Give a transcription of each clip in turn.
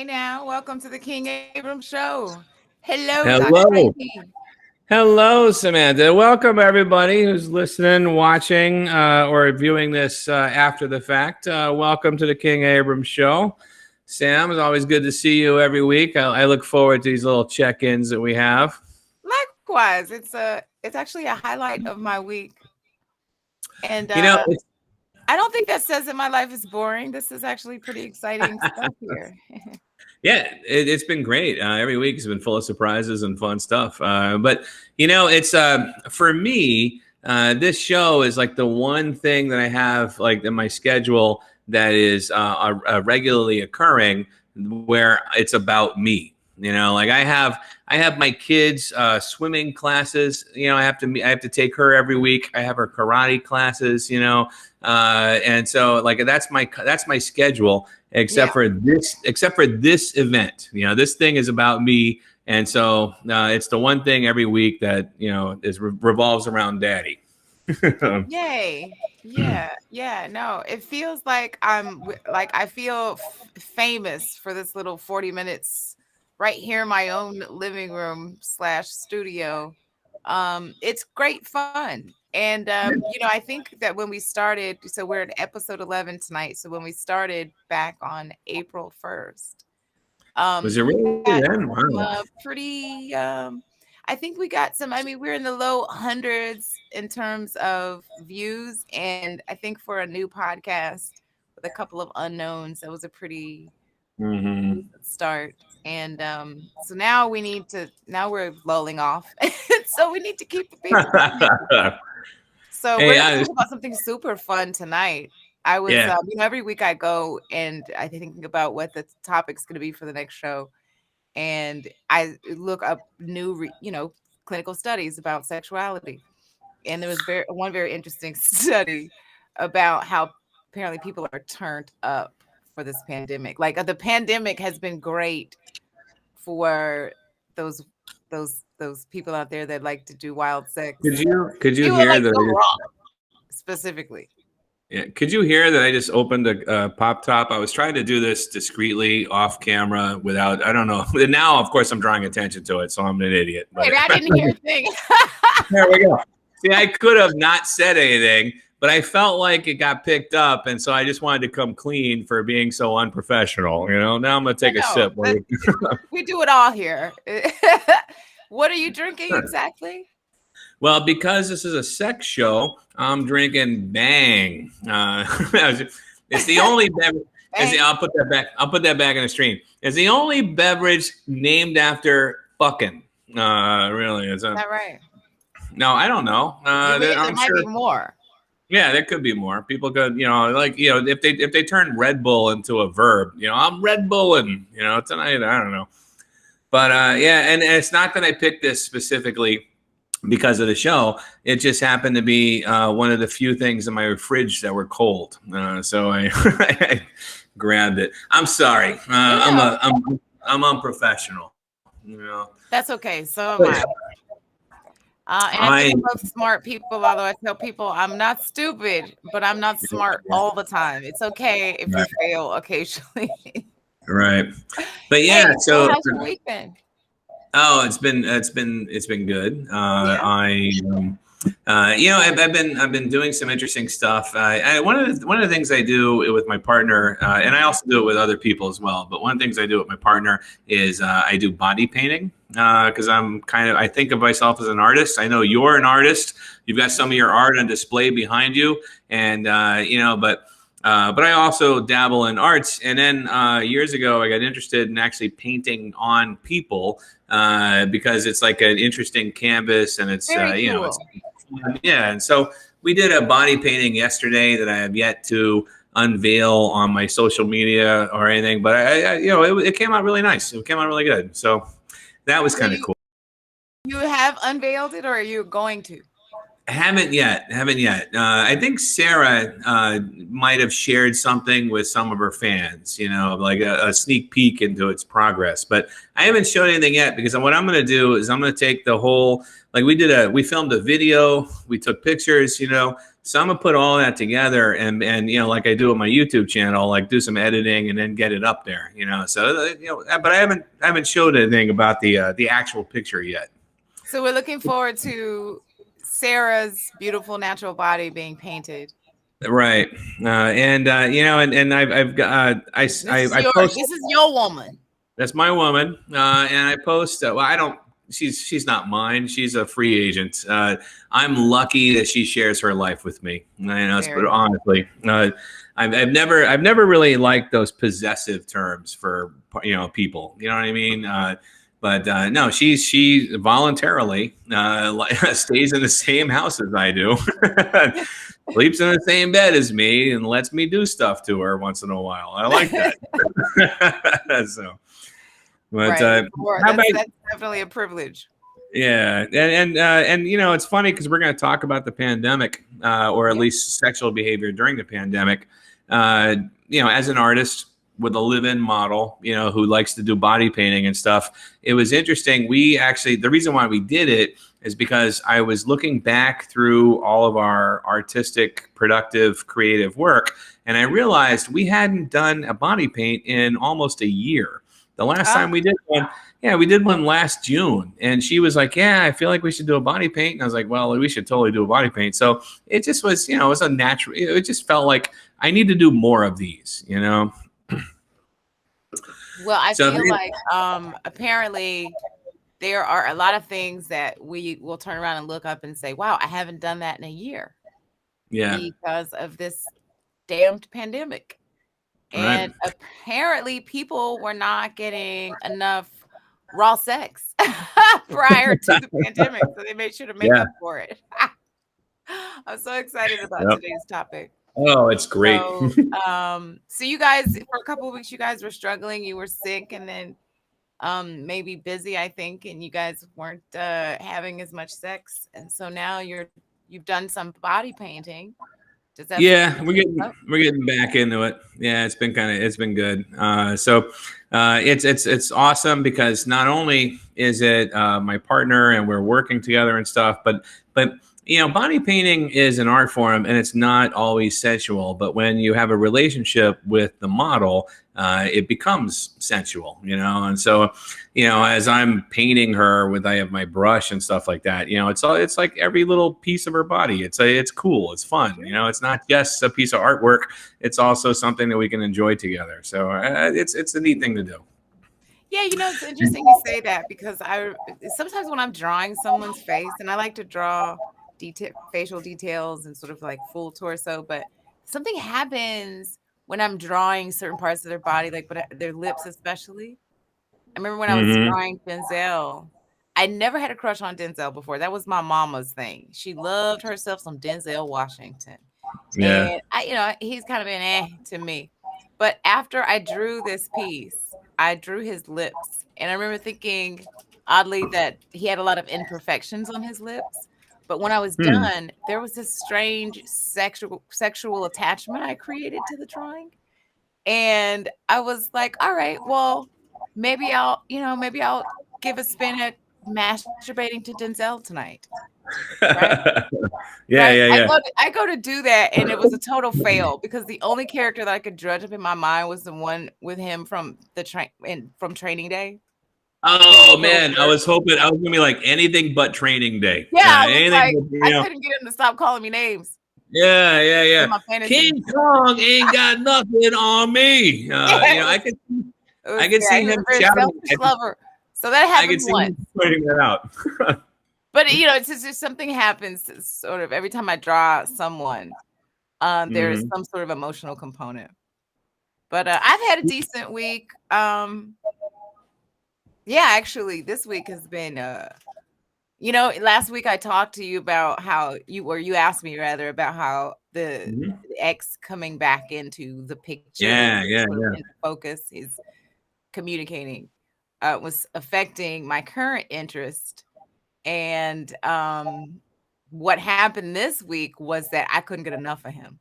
Hey now, welcome to the King-Abrams show. Hello, Dr. Hello. JP. Hello, Samantha. Welcome, everybody who's listening, watching, or viewing this after the fact. Welcome to the King-Abrams show. Sam, it's always good to see you every week. I look forward to these little check-ins that we have. Likewise, it's actually a highlight of my week. And You know, I don't think that says that my life is boring. This is actually pretty exciting stuff here. yeah, it's been great. Every week has been full of surprises and fun stuff. But, it's for me, this show is like the one thing that I have like in my schedule that is regularly occurring where it's about me. Like I have my kids swimming classes. I have to take her every week. I have her karate classes. And so like that's my schedule. Except for this event. This thing is about me, and so it's the one thing every week that revolves around Daddy. Yay. Yeah. No, it feels like I feel famous for this little 40 minutes right here in my own living room / studio. It's great fun. And I think that when we started, so we're at episode 11 tonight. So when we started back on April 1st, Was it really then? Wow. pretty I think we got some, we're in the low hundreds in terms of views. And I think for a new podcast with a couple of unknowns, that was a pretty decent start. And so now we're lulling off. So we need to keep the people. So we're going to talk about something super fun tonight. I was, every week I go and I think about what the topic's going to be for the next show. And I look up new, clinical studies about sexuality. And there was one very interesting study about how apparently people are turned up for this pandemic. Like the pandemic has been great for those people out there that like to do wild sex. Could you hear that? Specifically. Yeah. Could you hear that I just opened a pop top? I was trying to do this discreetly off camera without, I don't know. And now, of course, I'm drawing attention to it, so I'm an idiot. But wait, I didn't hear a thing. There we go. See, I could have not said anything, but I felt like it got picked up. And so I just wanted to come clean for being so unprofessional. Now I'm going to take a sip. We do it all here. What are you drinking exactly? Well, because this is a sex show, I'm drinking Bang. It's the only beverage. I'll put that back. I'll put that back in the stream. It's the only beverage named after fucking. Really, is that right? No, I don't know. There might be more. Yeah, there could be more. People could, if they turn Red Bull into a verb, I'm Red Bulling, tonight. I don't know, but and it's not that I picked this specifically because of the show. It just happened to be one of the few things in my fridge that were cold, so I, I grabbed it. I'm sorry. I'm unprofessional. That's okay. So am I. And I think both smart people, although I tell people I'm not stupid, but I'm not smart all the time. It's okay if you fail occasionally. Right. But yeah, so how's your week been? Oh, it's been good. I've been doing some interesting stuff. One of the things I do with my partner, and I also do it with other people as well. But one of the things I do with my partner is I do body painting because I think of myself as an artist. I know you're an artist. You've got some of your art on display behind you, and but I also dabble in arts. And then years ago, I got interested in actually painting on people because it's like an interesting canvas, and it's cool. And so we did a body painting yesterday that I have yet to unveil on my social media or anything, but it came out really nice. It came out really good. So that was kind of cool. You have unveiled it, or are you going to? Haven't yet. I think Sarah might have shared something with some of her fans, like a sneak peek into its progress. But I haven't showed anything yet because what I'm going to do is I'm going to take the whole, we filmed a video, we took pictures, So I'm gonna put all that together and like I do with my YouTube channel, like do some editing and then get it up there. So but I haven't showed anything about the actual picture yet. So we're looking forward to Sarah's beautiful natural body being painted. Right. And I've got I post. This is your woman. That's my woman, and I post. Well, I don't. She's not mine. She's a free agent. I'm lucky that she shares her life with me. But honestly, I've never really liked those possessive terms for people. You know what I mean? But no, she voluntarily stays in the same house as I do, sleeps in the same bed as me, and lets me do stuff to her once in a while. I like that. So. But right. That's definitely a privilege. Yeah, and it's funny because we're going to talk about the pandemic, or at least sexual behavior during the pandemic. As an artist with a live-in model, who likes to do body painting and stuff, it was interesting. The reason why we did it is because I was looking back through all of our artistic, productive, creative work, and I realized we hadn't done a body paint in almost a year. The last time we did one, we did one last June. And she was like, yeah, I feel like we should do a body paint. And I was like, well, we should totally do a body paint. So it just was, it was a natural, it just felt like I need to do more of these, Well, I feel like apparently there are a lot of things that we will turn around and look up and say, wow, I haven't done that in a year. Yeah. Because of this damned pandemic. And apparently people were not getting enough raw sex prior to the pandemic. So they made sure to make up for it. I'm so excited about today's topic. Oh, it's great. So you guys, for a couple of weeks, you guys were struggling. You were sick and then maybe busy, I think, and you guys weren't having as much sex. And so now you've done some body painting. We're getting back into it. Yeah, it's been good. It's awesome because not only is it my partner and we're working together and stuff, but body painting is an art form and it's not always sensual. But when you have a relationship with the model, it becomes sensual, And so, as I'm painting her I have my brush and stuff like that. It's like every little piece of her body. It's cool. It's fun. It's not just a piece of artwork. It's also something that we can enjoy together. So it's a neat thing to do. Yeah, it's interesting you say that because sometimes when I'm drawing someone's face, and I like to draw facial details and sort of like full torso, but something happens when I'm drawing certain parts of their body, like their lips especially. I remember when I was drawing Denzel, I never had a crush on Denzel before. That was my mama's thing. She loved herself some Denzel Washington. Yeah. And he's kind of been to me. But after I drew this piece, I drew his lips. And I remember thinking, oddly, that he had a lot of imperfections on his lips. But when I was done, there was this strange sexual attachment I created to the drawing. And I was like, all right, well, maybe I'll give a spin at masturbating to Denzel tonight. Right? Yeah. I go to do that, and it was a total fail because the only character that I could dredge up in my mind was the one with him from from Training Day. Oh man, I was hoping I was gonna be like anything but Training Day. Yeah, I couldn't get him to stop calling me names. Yeah. King Kong ain't got nothing on me. I could see him shouting. Lover. So that happened once. Pointing that out. But it's just something happens sort of every time I draw someone. There's some sort of emotional component. But I've had a decent week. Yeah, actually, this week has been. Last week I talked to you about how you asked me rather about how the ex coming back into the picture. Into focus is communicating was affecting my current interest. And what happened this week was that I couldn't get enough of him.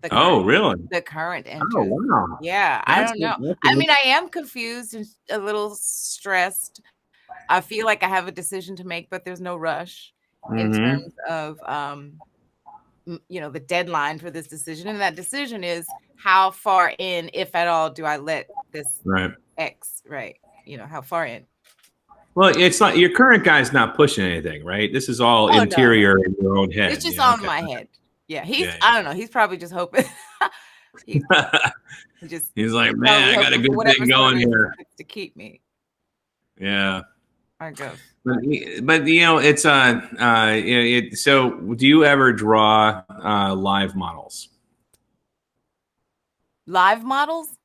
Really? The current interest. Oh, wow. Yeah, I don't know. I mean, I am confused and a little stressed. I feel like I have a decision to make, but there's no rush in terms of the deadline for this decision, and that decision is how far in, if at all, do I let this Right. X, right? How far in? Well, it's not your current guy's not pushing anything, right? This is all Oh, no, no. interior in your own head. It's just Yeah. on Okay. my head. Yeah, Yeah. I don't know. He's probably just hoping. he's Yeah. just He's like, man, probably I got a hoping for good whatever thing sort of going reason here. to keep me. Yeah. I guess. But it's so do you ever draw live models? Live models?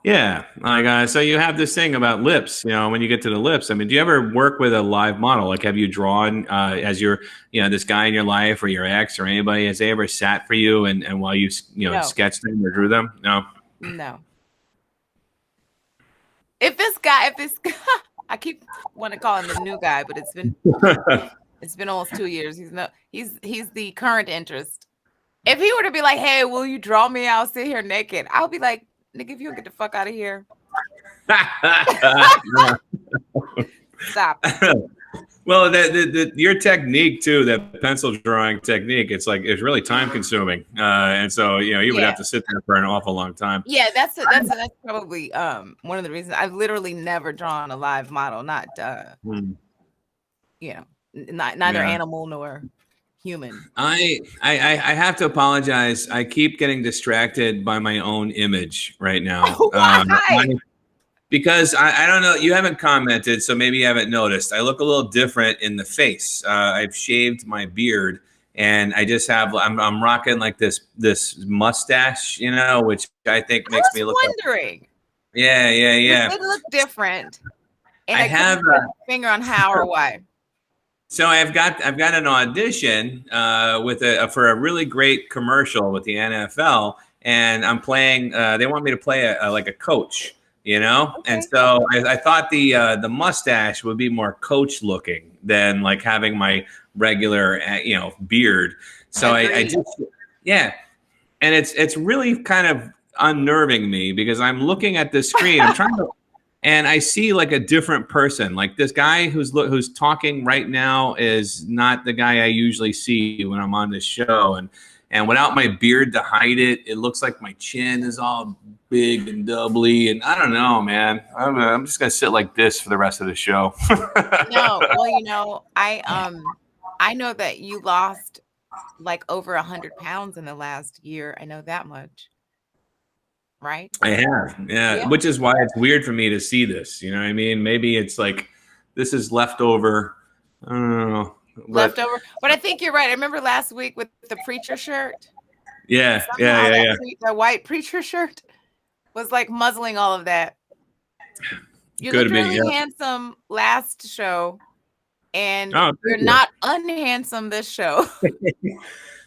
Yeah, like so you have this thing about lips. When you get to the lips, I mean, do you ever work with a live model? Like, have you drawn as your, this guy in your life or your ex or anybody, has they ever sat for you and while you No, sketched them or drew them? No. no. If this guy, I keep want to call him the new guy, but it's been almost 2 years. He's the current interest. If he were to be like, "Hey, will you draw me? I'll sit here naked," I'll be like, "Nigga, if you don't get the fuck out of here, stop." Well, your technique too, that pencil drawing technique, it's really time consuming, and so you would have Yeah, to sit there for an awful long time. yeah. That's probably one of the reasons I've literally never drawn a live model. Not Hmm. neither Yeah. animal nor human. I have to apologize. I keep getting distracted by my own image right now. Why? Because I don't know, you haven't commented, so maybe you haven't noticed. I look a little different in the face. I've shaved my beard, and I just have I'm rocking like this mustache, which I think I makes was me look like, wondering. yeah, yeah, You yeah. did look different, and I I couldn't have. put a finger on how or why. So I've got an audition for a really great commercial with the NFL, and I'm playing. They want me to play like a coach, and Okay. so I thought the mustache would be more coach looking than like having my regular beard. So I Agreed. just, yeah, and it's really kind of unnerving me because I'm looking at this screen. I'm trying to, and I see like a different person. Like this guy who's talking right now is not the guy I usually see when I'm on this show. And without my beard to hide it, it looks like my chin is all big and doubly. And I don't know, man. I'm just gonna sit like this for the rest of the show. No, well, I know that you lost like over 100 pounds in the last year. I know that much, right? I have, yeah, Yeah. which is why it's weird for me to see this. You know what I mean? Maybe it's like this is leftover. I don't know, but Leftover. But I think you're right. I remember last week with the preacher shirt. yeah, yeah, Somehow yeah, yeah. that white preacher shirt was like muzzling all of that. You Could looked have been, really yeah. handsome last show, and Oh, you're thank you. not unhandsome this show.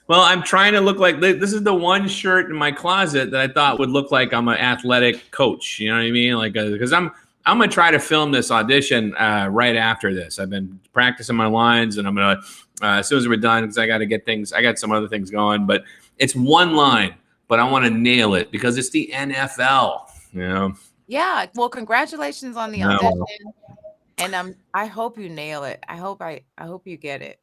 Well, I'm trying to look like this is the one shirt in my closet that I thought would look like I'm an athletic coach. You know what I mean? Like, because I'm gonna try to film this audition right after this. I've been practicing my lines, and I'm gonna as soon as we're done, because I got to get things. I got some other things going, but it's one line, but I want to nail it because it's the NFL. Yeah. Well, congratulations on the No. audition. And I hope you nail it. I hope you get it.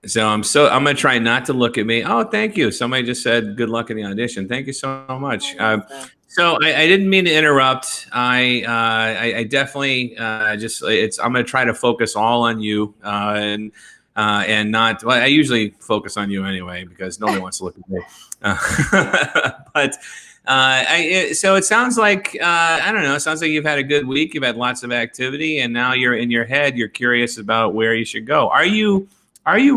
So I'm gonna try not to look at me. Oh, thank you. Somebody just said good luck in the audition. Thank you so much. Oh, Lisa. So I didn't mean to interrupt. I definitely just I'm gonna try to focus all on you and not. Well, I usually focus on you anyway because nobody wants to look at me. But so it sounds like I don't know. It sounds like you've had a good week. You've had lots of activity, and now you're in your head. You're curious about where you should go. Are you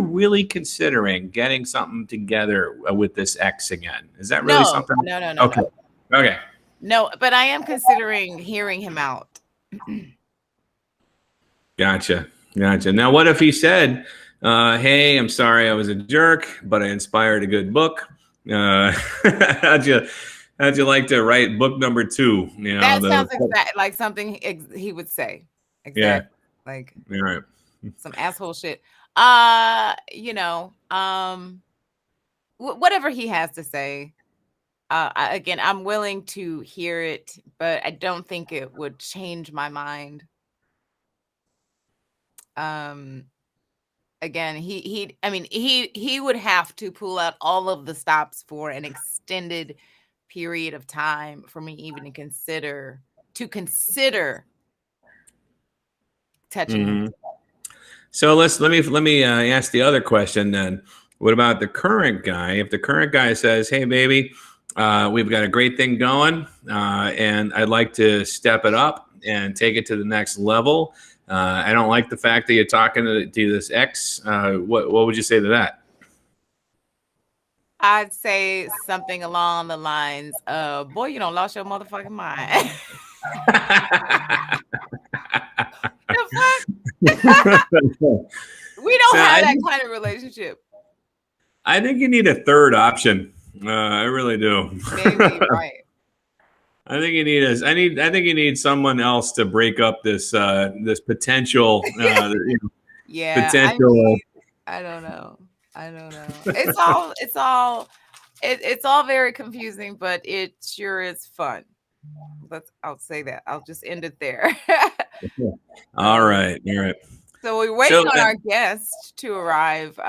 really considering getting something together with this ex again? Is that really No, something? no, no, no, Okay. no. Okay. No, but I am considering hearing him out. Gotcha. Gotcha. Now, what if he said, hey, I'm sorry I was a jerk, but I inspired a good book. How'd you like to write book number 2? That sounds like something he would say. Yeah. Exactly. Like All right. some asshole shit. Whatever he has to say. Again, I'm willing to hear it, but I don't think it would change my mind. Um, again, he would have to pull out all of the stops for an extended period of time for me even to consider touching him. Hmm. So let me ask the other question then. What about the current guy? If the current guy says, "Hey, baby, we've got a great thing going, and I'd like to step it up and take it to the next level. I don't like the fact that you're talking to this ex." What would you say to that? I'd say something along the lines of, "Boy, you don't lost your motherfucking mind." The fuck? We So don't have that kind of relationship. I think you need a third option. I really do. Maybe, right. I think you need I think you need someone else to break up this potential Yeah, potential. I don't know. I don't know. It's all very confusing, but it sure is fun. I'll say that. I'll just end it there. All Um, right, all right. so we're waiting So on our guest to arrive.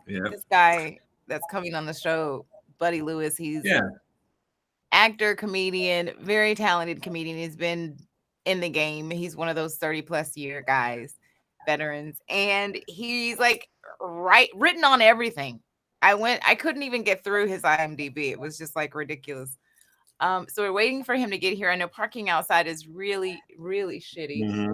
yeah, This guy that's coming on the show, Buddy Lewis, he's yeah. actor, comedian, very talented comedian. He's been in the game. He's one of those 30 plus year guys, veterans, and he's like written on everything. I couldn't even get through his IMDb. It was just like ridiculous. So we're waiting for him to get here. I know parking outside is really, really shitty. Hmm.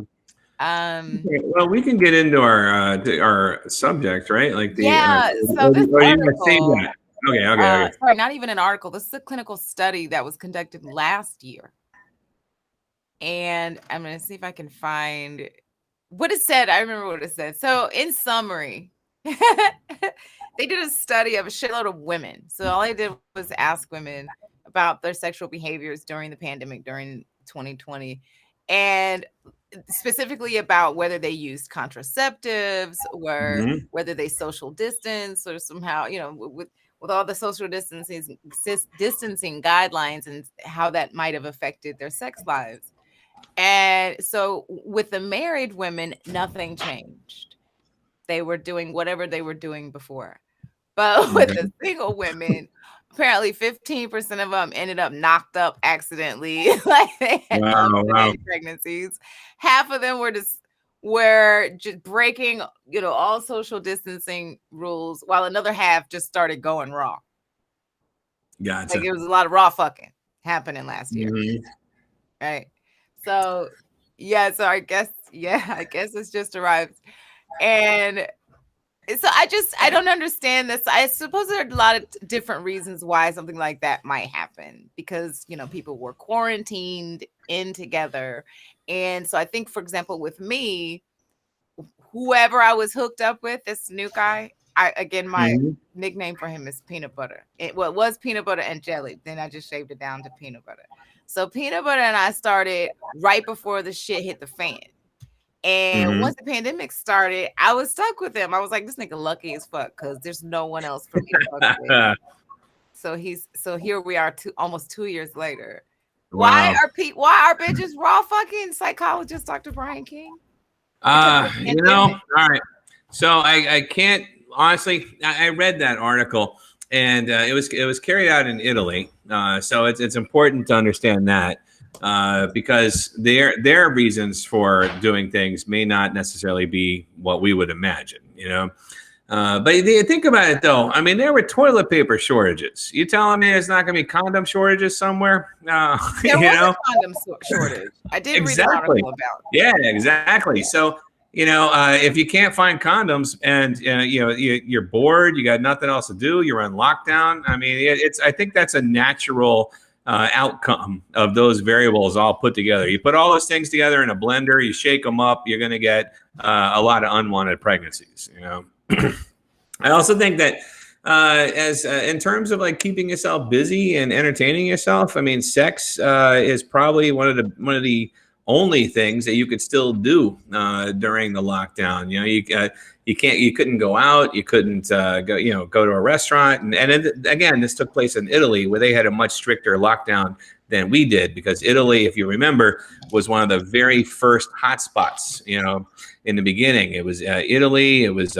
Um, Okay, well, we can get into our subject, right? Like the yeah, so this or you want to save article, that? Okay, okay, okay. sorry, not even an article. This is a clinical study that was conducted last year. And I'm going to see if I can find what it said. I remember what it said. So, in summary, they did a study of a shitload of women. So, all I did was ask women about their sexual behaviors during the pandemic, during 2020, and specifically about whether they used contraceptives or Hmm. whether they social distance or somehow, with all the social distancing guidelines and how that might have affected their sex lives. And so with the married women, nothing changed. They were doing whatever they were doing before. But with Okay. the single women, apparently 15% of them ended up knocked up accidentally, like they had Wow, wow. unprotected pregnancies. Half of them were just breaking, all social distancing rules, while another half just started going raw. Like Gotcha. it was a lot of raw fucking happening last year, Hmm. right? So yeah, so I guess it's just arrived. And so I don't understand this. I suppose there are a lot of different reasons why something like that might happen because, people were quarantined in together. And so I think, for example, with me, whoever I was hooked up with, this new guy, my Hmm. nickname for him is Peanut Butter. It was Peanut Butter and Jelly. Then I just shaved it down to Peanut Butter. So Peanut Butter and I started right before the shit hit the fan. And Hmm. once the pandemic started, I was stuck with him. I was like, this nigga lucky as fuck because there's no one else for me to fuck with. So here we are, almost 2 years later. Why Wow. are bitches raw fucking psychologist Dr. Brian King? Because of the All pandemic. right. So I can't honestly. I read that article, and it was carried out in Italy. So it's important to understand that because their reasons for doing things may not necessarily be what we would imagine. But you think about it, though. I mean, there were toilet paper shortages. You telling me there's not going to be condom shortages somewhere? There was a condom shortage. I did read an Exactly. article about it. Yeah, exactly. So, if you can't find condoms and you're bored, you got nothing else to do, you're on lockdown. I mean, it's. I think that's a natural outcome of those variables all put together. You put all those things together in a blender, you shake them up, you're going to get a lot of unwanted pregnancies. I also think that as in terms of like keeping yourself busy and entertaining yourself, I mean, sex is probably one of the only things that you could still do during the lockdown. You couldn't go out, you couldn't go to a restaurant, and again, this took place in Italy where they had a much stricter lockdown than we did, because Italy, if you remember, was one of the very first hotspots. In the beginning, it was Italy, it was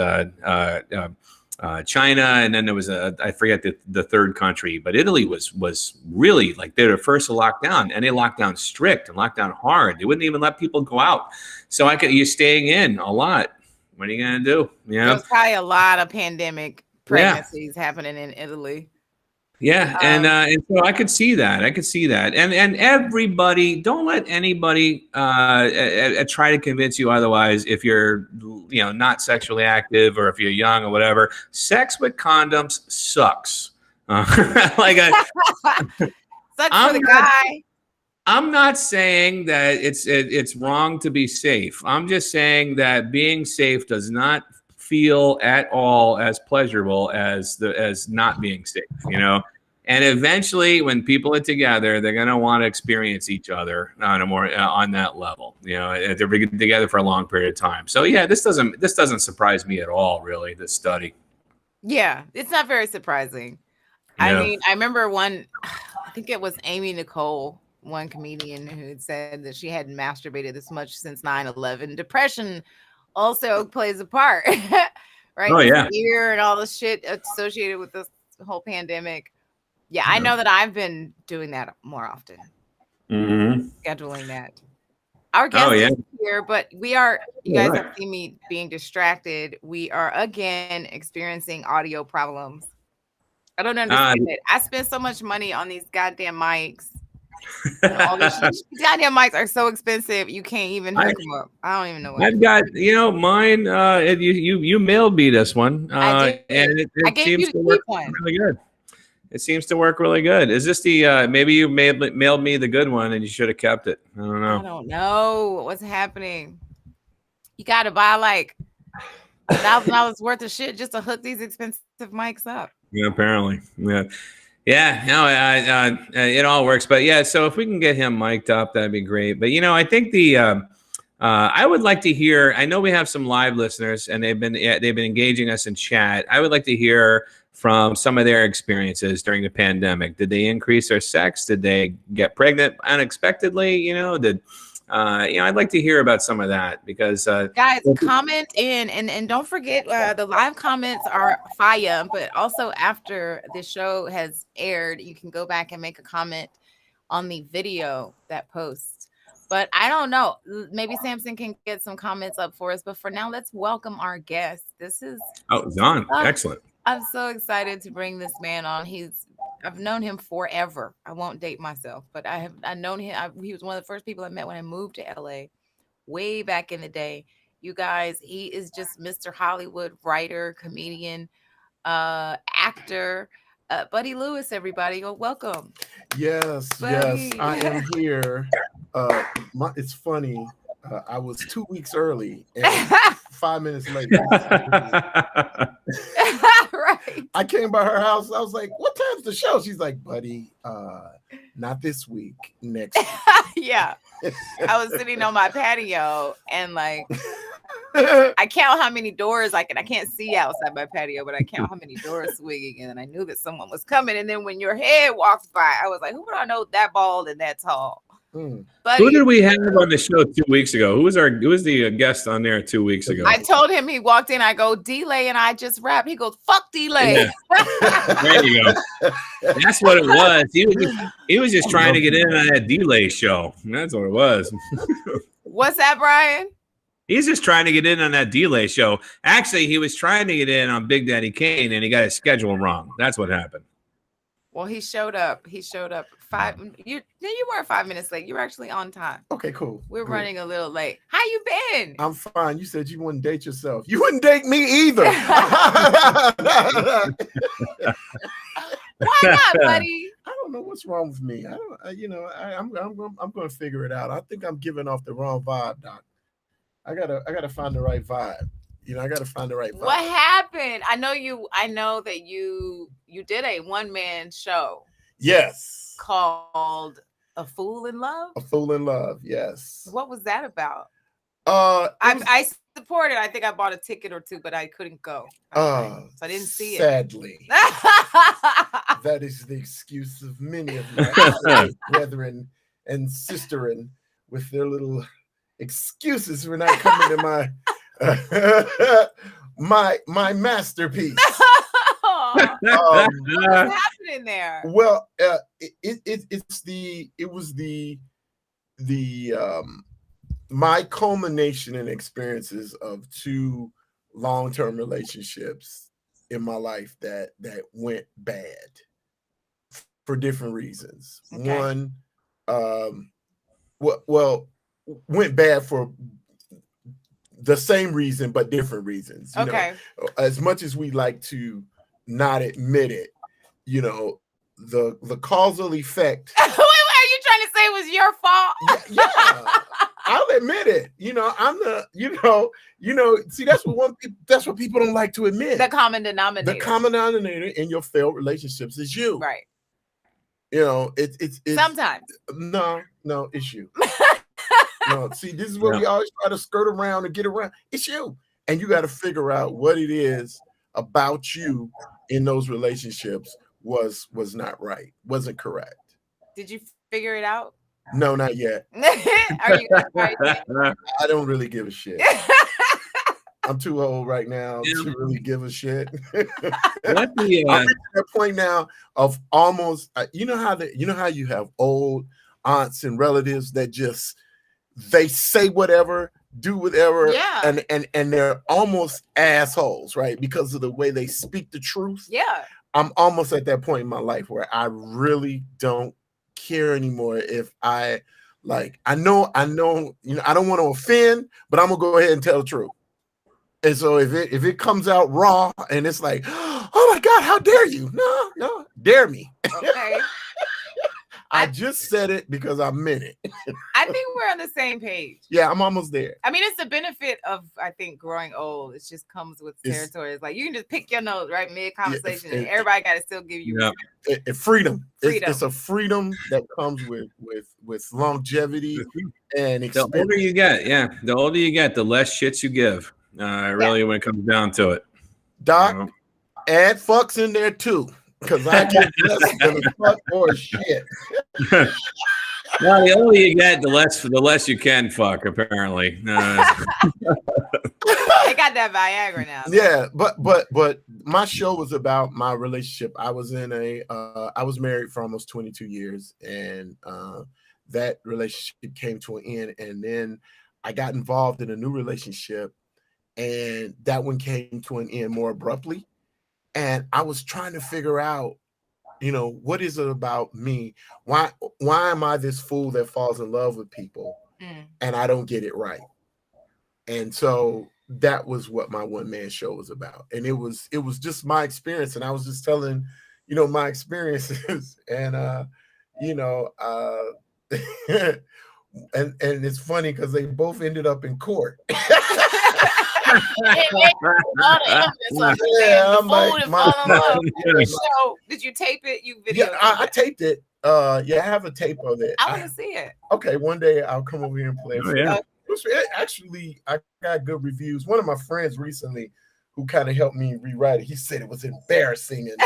China, and then there was I forget the third country, but Italy was really like they were the first to lock down, and they locked down strict and locked down hard. They wouldn't even let people go out. So you're staying in a lot. What are you gonna do? There's probably a lot of pandemic pregnancies happening in Italy. Yeah, and so I could see that. And everybody, don't let anybody try to convince you otherwise. If you're, not sexually active, or if you're young or whatever, sex with condoms sucks. Sucks for the guy. I'm not saying that it's wrong to be safe. I'm just saying that being safe does not feel at all as pleasurable as not being safe, And eventually, when people are together, they're going to want to experience each other on that level. They're together for a long period of time. So yeah, this doesn't surprise me at all, really. This study. Yeah, it's not very surprising. Yeah. I mean, I remember I think it was Amy Nicole, one comedian, who had said that she hadn't masturbated this much since 9/11. Depression also plays a part, right? Oh yeah, fear and all the shit associated with this whole pandemic. Yeah, I know that I've been doing that more often. Scheduling that. Our guest is here, but you guys have seen me being distracted. We are again experiencing audio problems. I don't understand it. I spent so much money on these goddamn mics. All these goddamn mics are so expensive. You can't even hook them up. I don't even know what. I've got, mine. You mailed me this one. I did. And it seems to work really good. It seems to work really good. Is this the maybe you mailed me the good one and you should have kept it? I don't know. I don't know what's happening. You got to buy like $1,000 worth of shit just to hook these expensive mics up. Yeah, apparently. Yeah, no, it all works. But yeah, so if we can get him mic'd up, that'd be great. But I think I would like to hear. I know we have some live listeners, and they've been engaging us in chat. I would like to hear from some of their experiences during the pandemic. Did they increase their sex? Did they get pregnant unexpectedly? I'd like to hear about some of that, because guys, comment in and don't forget the live comments are fire, but also after the show has aired, you can go back and make a comment on the video that posts. But I don't know, maybe Samson can get some comments up for us, but for now, let's welcome our guest. This is John. Excellent. I'm so excited to bring this man on. I've known him forever. I won't date myself, but I've known him. He was one of the first people I met when I moved to LA way back in the day. You guys, he is just Mr. Hollywood, writer, comedian, actor, Buddy Lewis, everybody. Well, welcome. Yes, Buddy. Yes, I am here. It's funny. I was 2 weeks early and 5 minutes late. Right. I came by her house. I was like, "What time's the show?" She's like, "Buddy, not this week. Next week." Yeah. I was sitting on my patio and like I count how many doors I can't see outside my patio, but I count how many doors swinging, and I knew that someone was coming. And then when your head walks by, I was like, who would I know that bald and that tall? Buddy, who did we have on the show 2 weeks ago? Who was the guest on there 2 weeks ago? I told him, he walked in, I go, D-Lay, and I just rapped. He goes, fuck D-Lay. Yeah. There you go. That's what it was. He was just trying to get in on that D-Lay show. That's what it was. What's that, Brian? He's just trying to get in on that D-Lay show. Actually, he was trying to get in on Big Daddy Kane, and he got his schedule wrong. That's what happened. Well, he showed up. You weren't 5 minutes late. You were actually on time. Okay, cool. We're running a little late. How you been? I'm fine. You said you wouldn't date yourself. You wouldn't date me either. Why not, buddy? I don't know what's wrong with me. I'm going to figure it out. I think I'm giving off the wrong vibe, Doc. I gotta find the right vibe. I got to find the right vibe. What happened? I know that you did a one-man show. Yes. Called A Fool in Love? A Fool in Love, yes. What was that about? I disappointed. I think I bought a ticket or two, but I couldn't go. So I didn't see sadly, it. that is the excuse of many of my brethren and sisterin with their little excuses for not coming to my masterpiece. What's happening there? Well, it was my culmination and experiences of 2 long-term relationships in my life that went bad for different reasons. Okay. One, went bad for the same reason but different reasons. You know, as much as we like to not admit it, you know, the causal effect. Wait, are you trying to say it was your fault? Yeah. I'll admit it. You know, I'm the, see, that's what people don't like to admit. The common denominator. The common denominator in your failed relationships is you. Right. You know, it's sometimes. No, it's you. No, see, this is what we always try to skirt around and get around. It's you. And you got to figure out what it is about you in those relationships was not right, wasn't correct. Did you figure it out? No, not yet. Are you? I don't really give a shit. I'm too old right now to really give a shit. I'm at that point now of almost. You know how you have old aunts and relatives that just they say whatever, do whatever, and they're almost assholes, right? Because of the way they speak the truth. Yeah. I'm almost at that point in my life where I really don't care anymore if I know, you know, I don't want to offend, but I'm gonna go ahead and tell the truth. And so if it comes out raw and it's like, oh my God, how dare you? No, dare me. Okay. I just said it because I meant it. I think we're on the same page. Yeah, I'm almost there. I mean, it's the benefit of, I think, growing old. It just comes with territory. It's like you can just pick your nose, right? Mid-conversation, and everybody got to still give you freedom. It's a freedom that comes with longevity and experience. The older you get, the less shits you give. Really, when it comes down to it. Doc, add fucks in there too. Because I get less than a fuck or shit. Well, the older you get, the less you can fuck. Apparently, they got that Viagra now. Yeah, but my show was about my relationship. I was I was married for almost 22 years, and that relationship came to an end. And then I got involved in a new relationship, and that one came to an end more abruptly. And I was trying to figure out, you know, what is it about me? Why am I this fool that falls in love with people and I don't get it right? And so that was what my one-man show was about. And it was just my experience. And I was just telling, you know, my experiences. And you know, and it's funny because they both ended up in court. Did you tape it? You video? Yeah, I taped it. I have a tape of it. I want to see it. Okay, one day I'll come over here and play it. Oh, yeah. Actually, I got good reviews. One of my friends recently, who kind of helped me rewrite it, he said it was embarrassing. And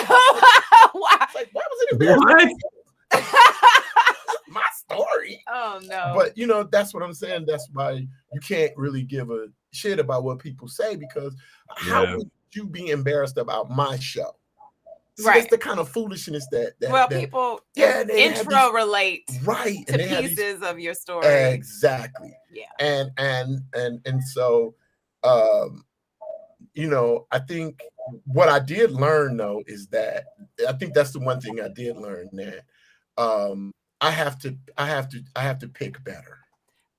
why? Like, why was it embarrassing? My story. Oh no. But you know, that's what I'm saying. That's why you can't really give a shit about what people say, because how would you be embarrassed about my show? See, right. That's the kind of foolishness that people intro relate right to pieces of your story. Exactly. Yeah. And so you know, I think what I did learn though is that I think that's the one thing I did learn, that I have to pick better.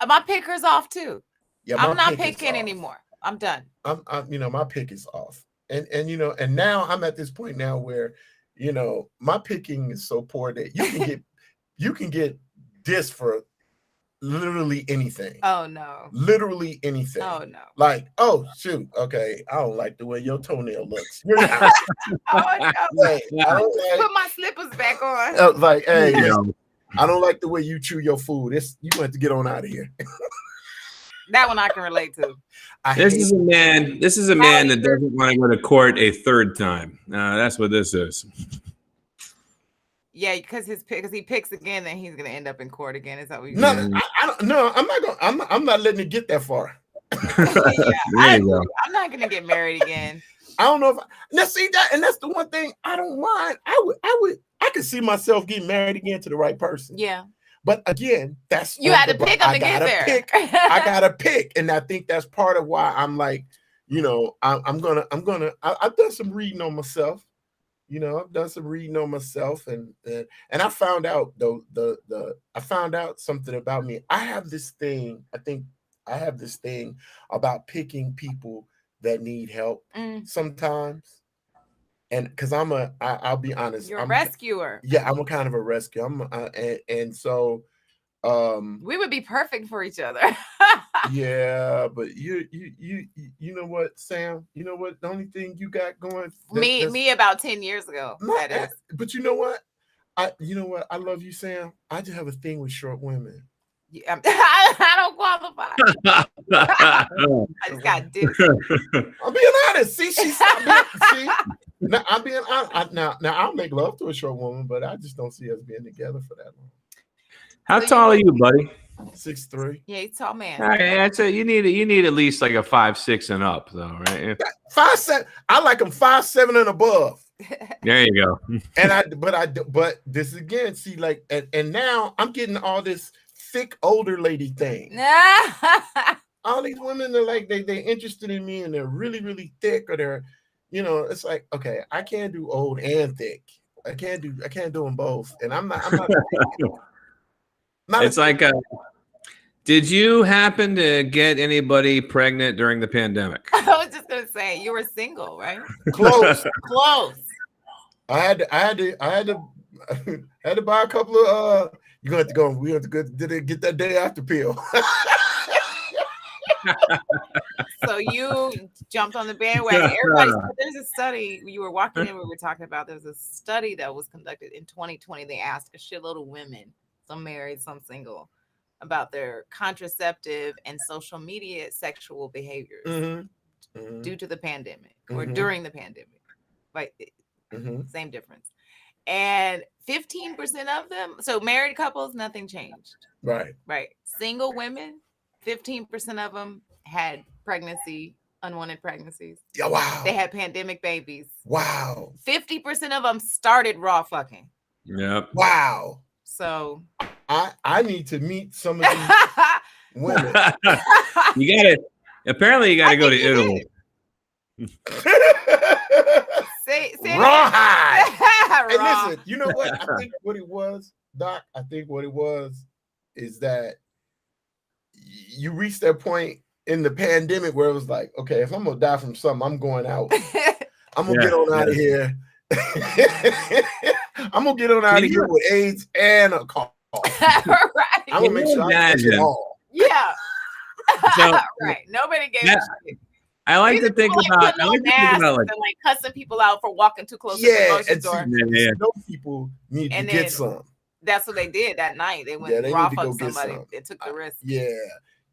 My picker's off too. Yeah, I'm not picking anymore. I'm done. I'm you know, my pick is off. And you know, and now I'm at this point now where, you know, my picking is so poor that you can get dissed for literally anything. Oh no. Literally anything. Oh no. Like, oh shoot, okay, I don't like the way your toenail looks. You're not. Oh no. Like, put my slippers back on. Like, hey, I don't like the way you chew your food. You have to get on out of here. That one I can relate to. This is a man that doesn't want to go to court a third time. That's what this is. Yeah, because he picks again, then he's gonna end up in court again. Is that what you No, said? I'm not letting it get that far. I'm not gonna get married again. I don't know if that's the one thing I don't mind. I could see myself getting married again to the right person. Yeah. But again, that's you had to pick them to get there. I gotta pick, and I think that's part of why I'm like, I've done some reading on myself. I've done some reading on myself, and I found out I found out something about me. I have this thing. I think I have this thing about picking people that need help sometimes. And because I'll be honest, you're a rescuer. Yeah, I'm a kind of a rescuer. And so we would be perfect for each other. Yeah, but you know what, Sam? You know what? The only thing you got going me about 10 years ago. But you know what? I love you, Sam. I just have a thing with short women. Yeah, I don't qualify. I just got dipped. I'm being honest. See. Now, I'm being honest. Now I'll make love to a short woman, but I just don't see us being together for that long. How tall are you, buddy? 6'3". Yeah, he's a tall man. All right, I'd say you need at least like a 5'6" and up, though, right? 5'7". I like them 5'7" and above. There you go. But this again, see, like, and now I'm getting all this thick older lady thing. All these women are like they're interested in me, and they're really, really thick, or they're, it's like, okay, I can't do old and thick. I can't do them both, and I'm not. It's like, did you happen to get anybody pregnant during the pandemic? I was just gonna say you were single, right? Close. I had to buy a couple of. You're gonna have to go. We have to go. Did they get that day after pill? So you jumped on the bandwagon. There's a study you were walking in. We were talking about. There's a study that was conducted in 2020. They asked a shitload of women, some married, some single, about their contraceptive and social media sexual behaviors due to the pandemic or during the pandemic. Like same difference. And 15% of them, so married couples, nothing changed. Right. Single women, 15% of them had unwanted pregnancies. Yeah, wow. They had pandemic babies. Wow. 50% of them started raw fucking. Yep. Wow. So I need to meet some of these women. Apparently you gotta go to Italy. Rawhide. Hey, listen, you know what? I think what it was, Doc, is that you reached that point in the pandemic where it was like, okay, if I'm gonna die from something, I'm going out. I'm gonna get on out of here. I'm gonna get on out of here with AIDS and a cough. Right. I'm gonna make sure I get it all. Yeah. So, right. Nobody gave a shit. I like to think about like cussing people out for walking too close to the grocery store. Those people need to get some. That's what they did that night. They went raw fuck somebody. They took the risk. Yeah.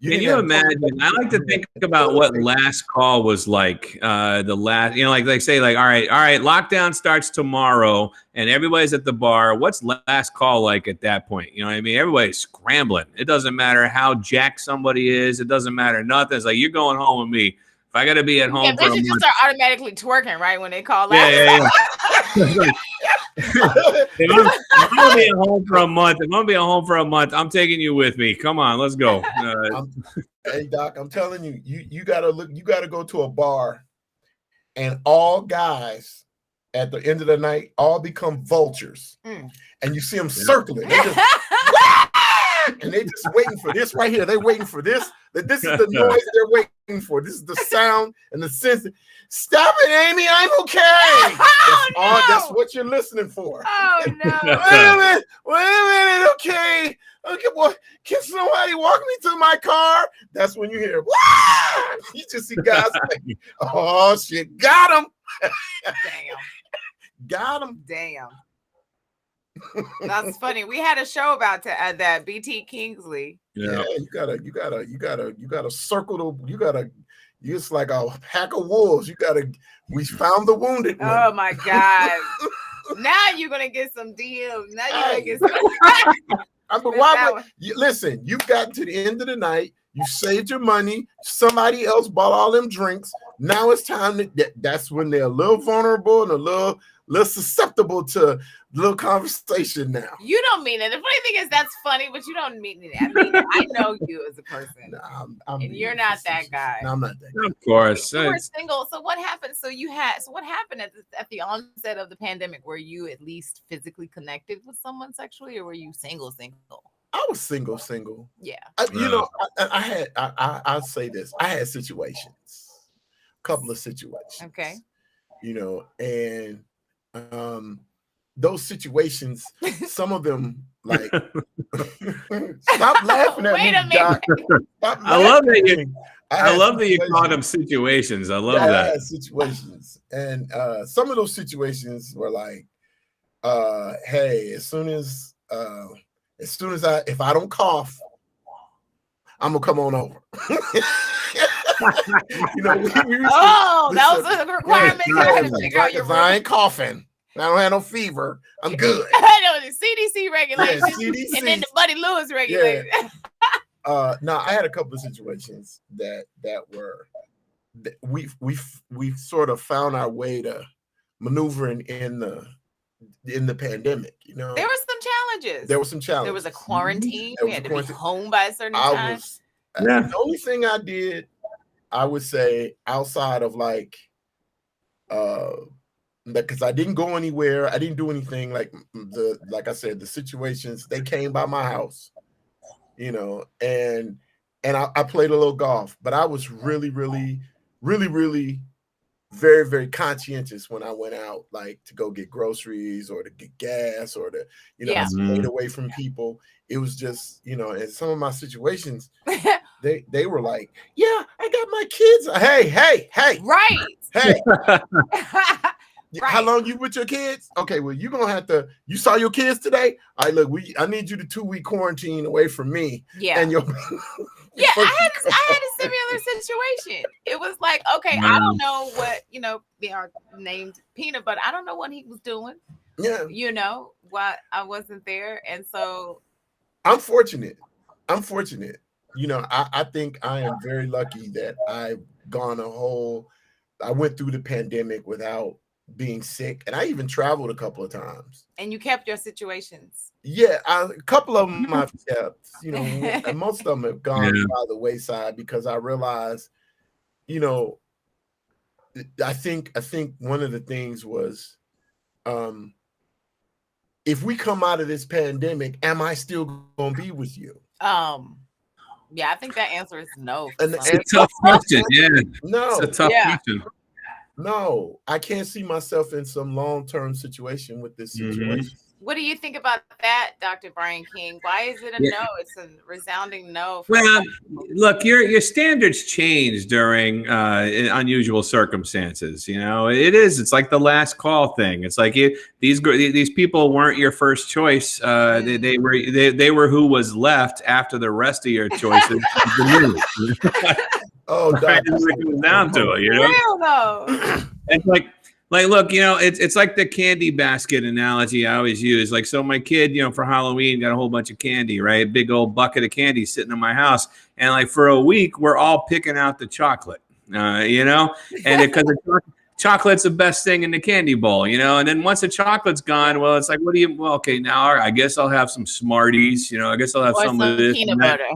Can you imagine? I like to think about what last call was like. The last, like they say, like, all right, lockdown starts tomorrow, and everybody's at the bar. What's last call like at that point? You know what I mean? Everybody's scrambling. It doesn't matter how jacked somebody is. It doesn't matter nothing. It's like, you're going home with me. If I got to be at home for a month, just start automatically twerking, right, when they call out. Yeah. If I'm gonna be at home for a month, I'm taking you with me. Come on, let's go. Hey, Doc, I'm telling you, you gotta go to a bar, and all guys at the end of the night all become vultures, and you see them circling. And they just waiting for this right here. They're waiting for this. This is the noise they're waiting for. This is the sound and the sense. Stop it, Amy. I'm okay. That's what you're listening for. Oh no. Wait a minute. Okay, boy. Can somebody walk me to my car? That's when you hear. Wah! You just see guys like, oh shit, got him. Damn. Got him. Damn. That's funny. We had a show about that. BT Kingsley. Yeah, you gotta circle the. It's like a pack of wolves. We found the wounded one. Oh my God! Now you're gonna get some DMs. Now you're gonna get some. But why would listen? You've gotten to the end of the night. You saved your money. Somebody else bought all them drinks. Now it's time that's when they're a little vulnerable and a little susceptible to little conversation now. You don't mean it. The funny thing is that's funny, but you don't mean it. I mean, I know you as a person. And you're not that guy. No, I'm not that guy. Of course. You were single. So what happened? So what happened at the onset of the pandemic? Were you at least physically connected with someone sexually, or were you single? I was single. Yeah. I'll say this. I had situations, a couple of situations. Okay. And those situations, some of them like stop laughing at Wait me. a minute. I love that you call them situations. I love that. I had situations. And some of those situations were like, hey, as soon as if I don't cough, I'm gonna come on over. That was a requirement. I ain't coughing. I don't have no fever. I'm good. I know the CDC regulations, CDC. and then the Buddy Lewis regulations. Yeah. No, I had a couple of situations that were we sort of found our way to maneuvering in the pandemic. There were some challenges. There was a quarantine. We had to be home by a certain time. The only thing I did, I would say, outside of like because I didn't go anywhere, I didn't do anything. Like I said, the situations, they came by my house, and I played a little golf, but I was really, really, really, really very, very conscientious when I went out, like to go get groceries or to get gas or to, stay away from people. It was just, in some of my situations, they were like, yeah, I got my kids. Hey. Right. Hey. Right. How long you with your kids? Okay, well, you're gonna have to. You saw your kids today? All right, look, I need you to 2-week quarantine away from me. Yeah. And your yeah, I had a similar situation. It was like, okay, I don't know what they are named Peanut Butter. I don't know what he was doing. Yeah. Why I wasn't there, and so I'm fortunate. I think I am very lucky that I've I went through the pandemic without being sick, and I even traveled a couple of times. And you kept your situations. Yeah, a couple of them I've kept, and most of them have gone by the wayside because I realized, I think one of the things was, if we come out of this pandemic, am I still gonna be with you? Yeah, I think that answer is no. It's a tough question. Yeah, no, it's a tough question. No, I can't see myself in some long-term situation with this situation. What do you think about that, Dr. Brian King? Why is it a no? It's a resounding no. Well, look, your standards change during unusual circumstances. It is. It's like the last call thing. It's like these people weren't your first choice. They were who was left after the rest of your choices. Oh, right, down to it, Real though. It's like look, it's like the candy basket analogy I always use. Like, so my kid, for Halloween got a whole bunch of candy, right? Big old bucket of candy sitting in my house, and like for a week we're all picking out the chocolate, and because chocolate's the best thing in the candy bowl, and then once the chocolate's gone, well, it's like, okay, now I guess I'll have some Smarties, I guess I'll have some of this peanut butter.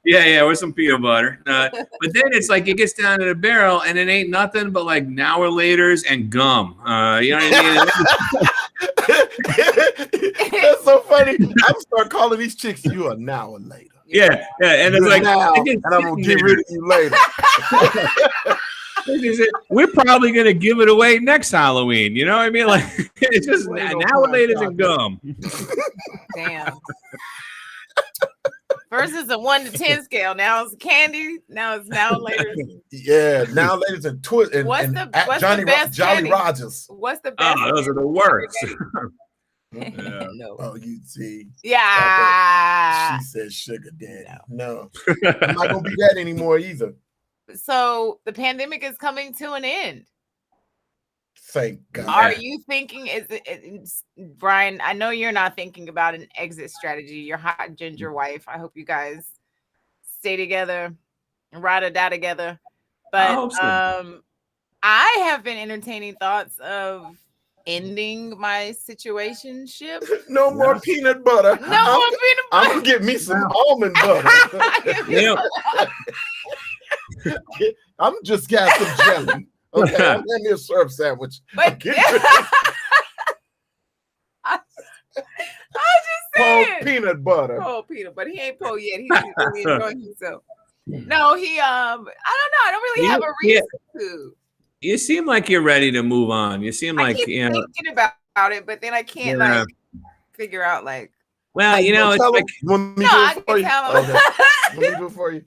Yeah, with some peanut butter. But then it's like it gets down to the barrel, and it ain't nothing but like Now and Laters and gum. You know what I mean? That's so funny. I'm gonna start calling these chicks "You are Now and Later." Yeah, and it's like, now, and I'm gonna get rid of you later. We're probably gonna give it away next Halloween. You know what I mean? Like, it's just Now and Laters and gum. Damn. First it's a 1 to 10 scale. Now it's candy. Now it's Now and Later. Yeah, Now and Later and Twist. What's the best Jolly Rogers. What's the best? Oh, those are the worst. No. Oh, you see. Yeah. She said sugar daddy. No. I'm not gonna be that anymore either. So the pandemic is coming to an end. Thank God. Are you thinking, Brian, I know you're not thinking about an exit strategy, your hot ginger wife. I hope you guys stay together and ride or die together. But I have been entertaining thoughts of ending my situationship. No more peanut butter. No more peanut butter. I'm gonna get me some almond butter. I'm just got some jelly. Okay, I'm getting me a syrup sandwich. But I just said peanut butter. Poe peanut butter. He ain't Poe yet. He's really enjoying himself. No, he I don't know. I don't really have a reason to. You seem like you're ready to move on. You seem like you know, thinking about it, but then I can't like figure out like. Well, you know, it's like I can tell him. Let me do it for you.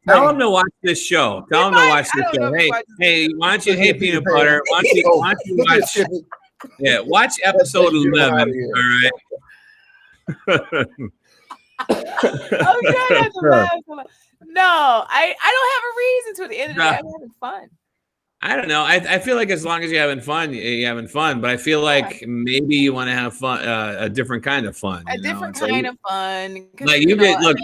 Tell him to watch this show. Tell him to watch this show. Hey, why don't you? Hey, peanut butter. Why don't you watch? Yeah, watch episode 11. All right. No, I don't have a reason to. At the end of the day, I'm having fun. I don't know. I feel like as long as you're having fun, you're having fun. But I feel like maybe you want to have fun, a different kind of fun. A different kind of fun. Like you could look.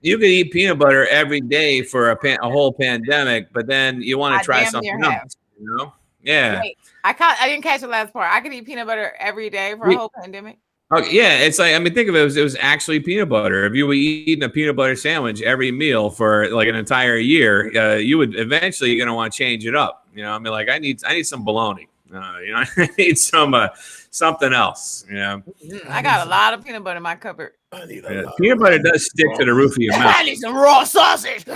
You could eat peanut butter every day for a whole pandemic, but then you want to try something else. You know? Yeah. Wait, I didn't catch the last part. I could eat peanut butter every day for a whole pandemic. Okay, yeah, it's like, I mean, think of it, it was actually peanut butter. If you were eating a peanut butter sandwich every meal for like an entire year, you would eventually, you're gonna want to change it up. You know, I mean, like I need some bologna. You know, I need something else. You know, I got a lot of peanut butter in my cupboard. Peanut butter does stick to the roof of your mouth. I need some raw sausage. No,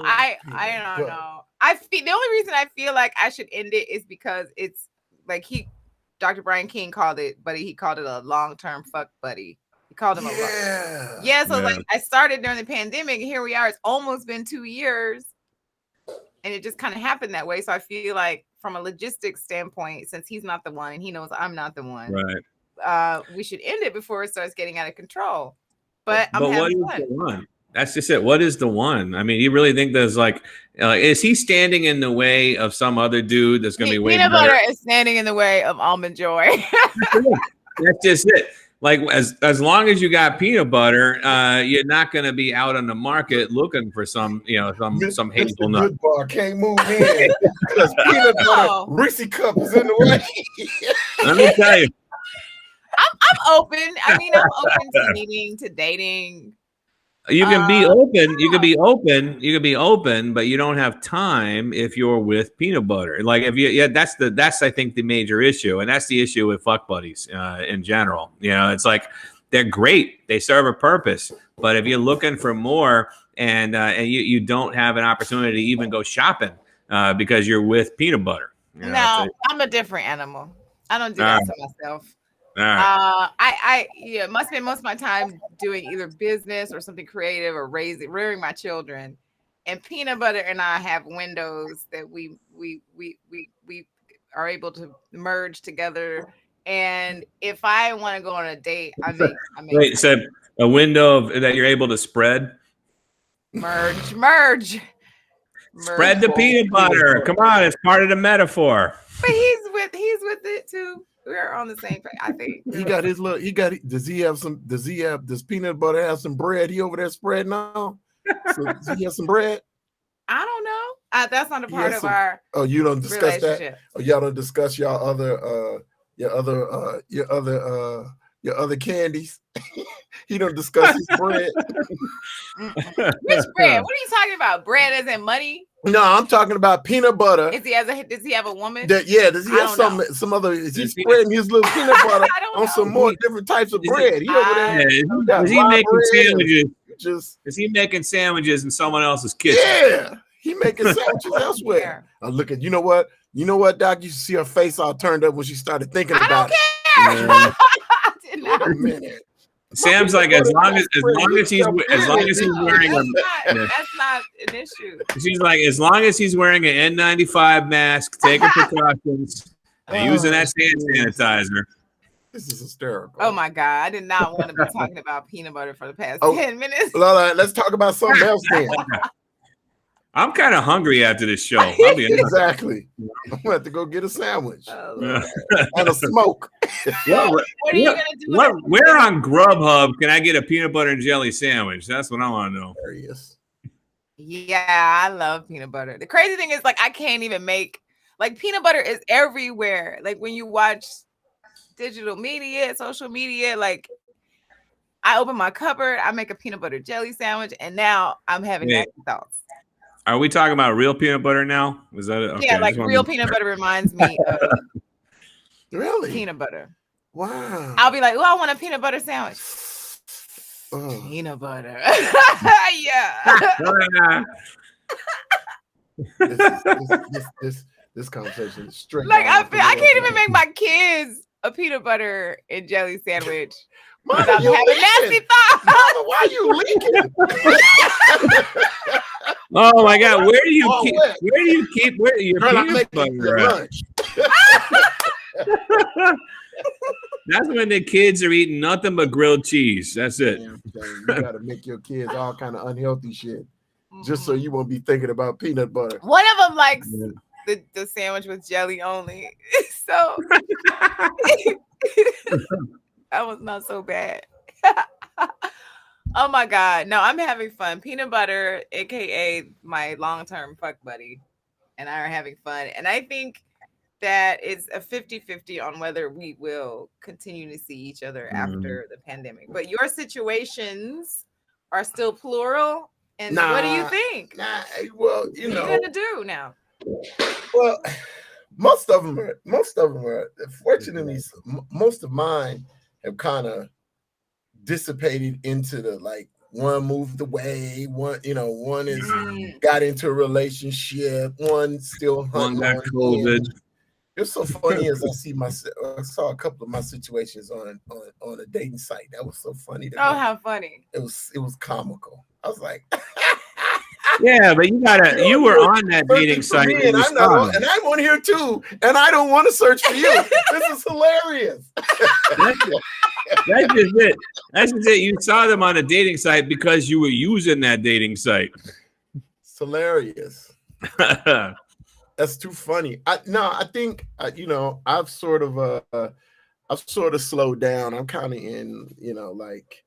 I don't know. The only reason I feel like I should end it is because it's like Dr. Brian King called it, but he called it a long-term fuck buddy. He called him a fuck. Yeah, so like I started during the pandemic, and here we are. It's almost been 2 years, and it just kind of happened that way. So I feel like from a logistics standpoint, since he's not the one, and he knows I'm not the one, right? We should end it before it starts getting out of control. But what is the one? That's just it. What is the one? I mean, you really think there's like, is he standing in the way of some other dude that's going to be way peanut butter is standing in the way of Almond Joy. That's just it. Like as long as you got peanut butter, you're not going to be out on the market looking for some hazelnut. Good bar can't move in because peanut butter Reese cup is in the way. Let me tell you, I'm open. I mean, I'm open to meeting, to dating. You can be open. You can be open. You can be open, but you don't have time if you're with peanut butter. Like if you, that's I think the major issue, and that's the issue with fuck buddies in general. You know, it's like they're great. They serve a purpose, but if you're looking for more and you don't have an opportunity to even go shopping because you're with peanut butter. You know, no, I'm a different animal. I don't do that to myself. Right. I must spend most of my time doing either business or something creative or rearing my children. And peanut butter and I have windows that we are able to merge together. And if I want to go on a date, I make wait, so a window that you're able to spread? Merge. Spread the peanut butter. Come on, it's part of the metaphor. But he's with it too. We're on the same page, I think. He got his little. Does peanut butter have some bread? He over there spreading now. So does he have some bread? I don't know. That's not a part of our. Oh, you don't discuss that. Oh, y'all don't discuss your other candies. He don't discuss his bread. Which bread? What are you talking about? Bread as in money? No, I'm talking about peanut butter. Does he have a woman? Does he have some other? Is he spreading his little peanut butter on some more different types of bread? He over there. Is he making sandwiches? Is he making sandwiches in someone else's kitchen? Yeah, he making sandwiches elsewhere. Look at you know what, Doc? You see her face all turned up when she started thinking about it. I don't care. Wait a minute. Sam's like, as long as he's wearing that's not an issue. She's like, as long as he's wearing an N95 mask, taking precautions, and using that hand sanitizer. This is hysterical. Oh my God. I did not want to be talking about peanut butter for the past 10 minutes. Let's talk about something else then. I'm kind of hungry after this show. I'll be exactly. I'm going to have to go get a sandwich and a smoke. What are you going to do? Where on Grubhub can I get a peanut butter and jelly sandwich? That's what I want to know. Yeah, I love peanut butter. The crazy thing is, like, I can't even make, like, peanut butter is everywhere. Like, when you watch digital media, social media, like, I open my cupboard, I make a peanut butter jelly sandwich, and now I'm having nasty thoughts. Are we talking about real peanut butter now? Was that it? Okay, yeah, like real peanut butter reminds me of really peanut butter. Wow. I'll be like, oh, I want a peanut butter sandwich. Peanut butter. Yeah. This conversation is straight. Like I can't even make my kids a peanut butter and jelly sandwich. Mama, without having nasty thoughts. Mama, why are you leaking? Oh my God! Where do you keep your peanut butter? Lunch. That's when the kids are eating nothing but grilled cheese. That's it. You gotta make your kids all kind of unhealthy shit, just so you won't be thinking about peanut butter. One of them likes the sandwich with jelly only, so that was not so bad. Oh my God. No, I'm having fun. Peanut butter, aka my long-term fuck buddy, and I are having fun. And I think that it's a 50-50 on whether we will continue to see each other after the pandemic. But your situations are still plural. And what do you think? Well, what are you gonna do now? Well, most of them are fortunately, most of mine have kind of dissipated into the, like, one moved away, one is got into a relationship, one still hunting. One got COVID. It's so funny as I saw a couple of my situations on a dating site. That was so funny. How funny! It was comical. I was like, yeah, but you were on that dating site, and I'm on here too, and I don't want to search for you. This is hilarious. That's just it. That's just it. You saw them on a dating site because you were using that dating site. It's hilarious. That's too funny. I think I've sort of slowed down. I'm kind of in, like,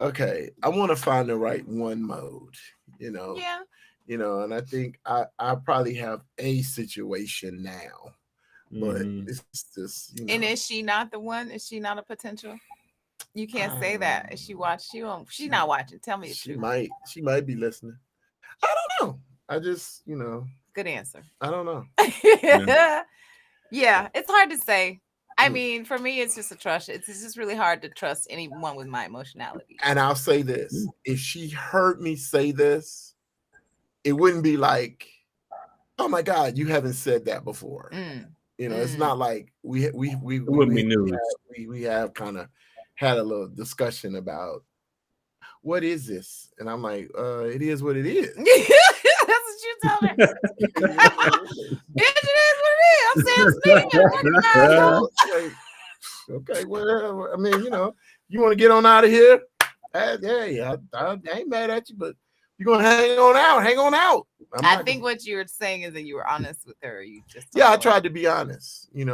okay, I want to find the right one mode, Yeah. And I think I probably have a situation now, but it's just, And is she not the one? Is she not a potential? You can't say that. Is she watched you? She's not watching. Tell me the truth. She might be listening. I don't know. I just, Good answer. I don't know. Yeah, it's hard to say. I mean, for me, it's just a trust. It's just really hard to trust anyone with my emotionality. And I'll say this: if she heard me say this, it wouldn't be like, "Oh my God, you haven't said that before." It's not like we wouldn't be news. We have kind of had a little discussion about what is this, and I'm like, it is what it is. That's what you tell her. Bitch, it is what it is. I'm saying, okay, well, I mean, you want to get on out of here? Hey, I ain't mad at you, but you're gonna hang on out. I think what you were saying is that you were honest with her. You just I tried to be honest, and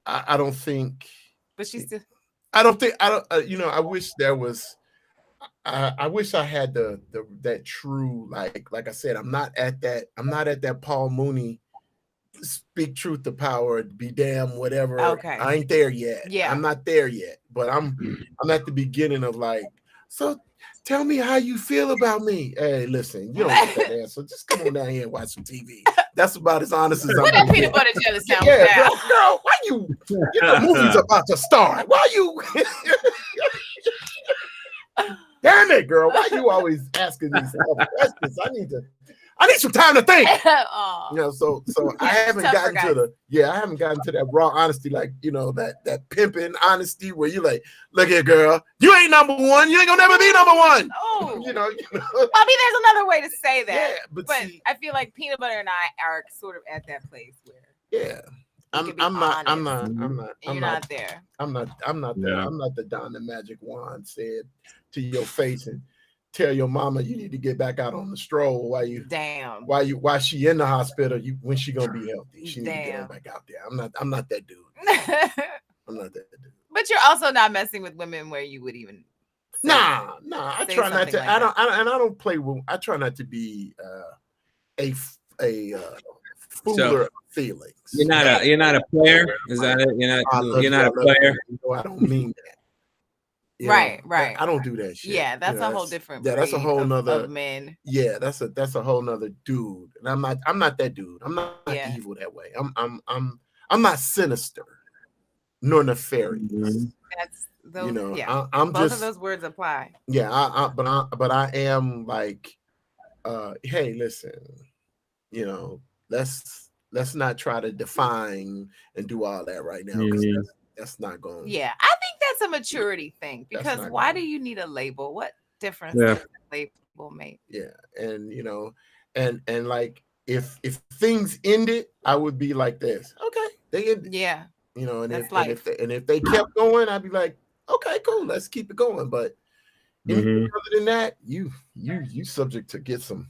I don't think. But she's still. I wish there was. I wish I had that true, like I said, I'm not at that Paul Mooney speak truth to power, be damn whatever. Okay. I ain't there yet. Yeah. I'm not there yet, but I'm at the beginning of, like, so tell me how you feel about me. Hey, listen, you don't get that answer. Just come on down here and watch some TV. That's about as honest as I'm gonna get. Peanut butter jelly sandwich. Yeah, girl, why you? The movie's about to start. Why you? Damn it, girl! Why you always asking these questions? I need some time to think. Oh. You know, so I haven't tougher gotten to I haven't gotten to that raw honesty, like, you know, that pimping honesty where you like, look here, girl, you ain't number one, you ain't gonna never be number one. Oh, you know. I mean, there's another way to say that. Yeah, but see, I feel like Peanut Butter and I are sort of at that place where I'm not there. I'm not the Don the Magic Wand said to your face and tell your mama you need to get back out on the stroll while she in the hospital. When she gonna be healthy, she need to get her back out there. I'm not that dude. I'm not that dude. But you're also not messing with women where you would even nah. I try not to. Like I don't play with. I try not to be a fooler of feelings. You're not a player. Is that it? You're not a player. No, I don't mean that. Right. I don't do that shit. Yeah, that's a whole different. Yeah, that's a whole nother of men. Yeah, that's a whole nother dude, and I'm not that dude. I'm not evil that way. I'm not sinister nor nefarious. Mm-hmm. That's those. I'm both just of those words apply. Yeah, but I am like, hey, listen, let's not try to define and do all that right now. Mm-hmm. That's not going. Yeah, I think that's a maturity thing, because why do you need a label? What difference does a label make? Yeah, and and like if things ended, I would be like this. Okay, they ended. Yeah, and if they kept going, I'd be like, okay, cool, let's keep it going. But anything other than that, you subject to get some.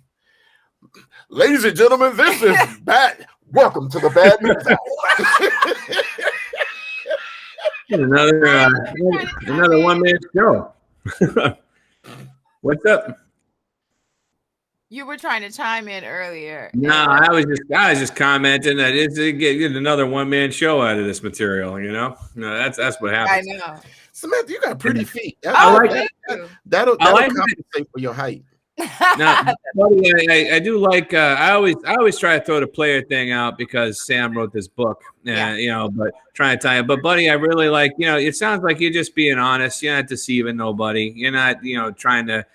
Ladies and gentlemen, this is bad. Welcome to the Bad News Hour. Another one-man show. What's up? You were trying to chime in earlier. No, I was just commenting that it's get another one-man show out of this material. No, that's what happens. I know. Samantha, you got pretty feet. That'll compensate for your height. Now, buddy, I do like. I always try to throw the player thing out because Sam wrote this book, but trying to tell you. But buddy, I really like. It sounds like you're just being honest. You're not deceiving nobody. You're not, trying to,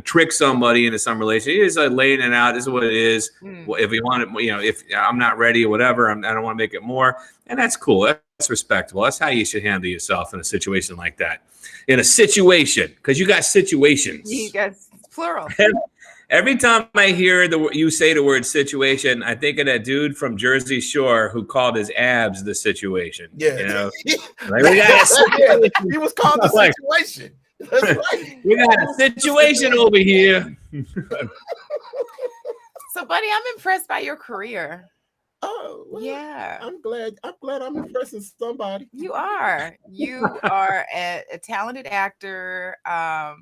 trick somebody into some relation. You're just laying it out. This is what it is. If you want it, if I'm not ready or whatever, I don't want to make it more, and that's cool. That's respectable. That's how you should handle yourself in a situation like that. In a situation, because you got situations. You got plural. Every time I hear you say the word situation, I think of that dude from Jersey Shore who called his abs the situation. Yeah. Like, we got a situation. He was called the situation. That's right. We got a situation over here. So, buddy, I'm impressed by your career. Oh, well, yeah. I'm glad I'm impressing somebody. You are a talented actor. I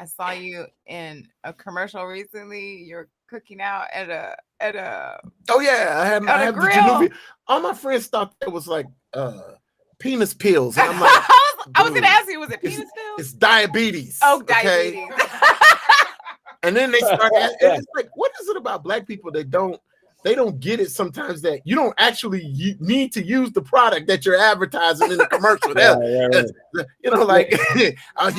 saw you in a commercial recently. You're cooking out at a Oh yeah, I have the Genovese. All my friends thought it was like penis pills. And I'm like, I was gonna ask you, was it penis pills? It's diabetes. Oh, diabetes. Okay? And then they start asking, it's like, what is it about Black people that they don't get it sometimes, that you don't actually need to use the product that you're advertising in the commercial. Like, you a